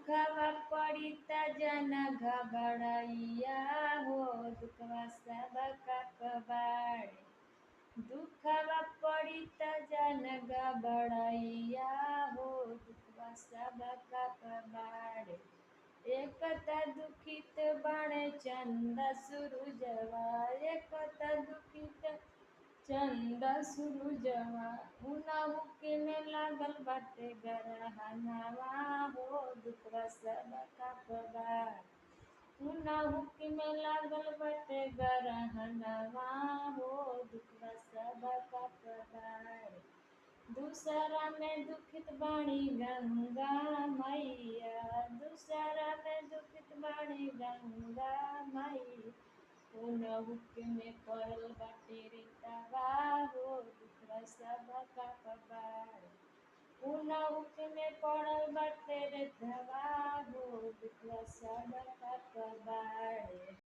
दुखवा पड़ी त जन घबड़ैया हो, दुखवा सब कबाड़े। दुखवा पड़ी त जन घबड़ैया हो, दुखवा सब कबाड़े। एक त दुखित बणे चंद सूरजवा, एक त दुखित चंद सूरजवा। उनहुके में लागल बाटे गरहनवा हो, दुखवा सब कबाड़े। उनहुके में लागल बाटे गरहनवा हो, दुखवा सब कबाड़े। दूसरा में दुखित बाणी गंगा मैया, दूसरा में दुखित बाणी गंगा मैया। उनहुके में पड़ल बाटे रेतवा हो, दुखवा सब कबाड़े। उनहुके में पड़ल बाटे रेतवा हो, दुखवा सब कबाड़े।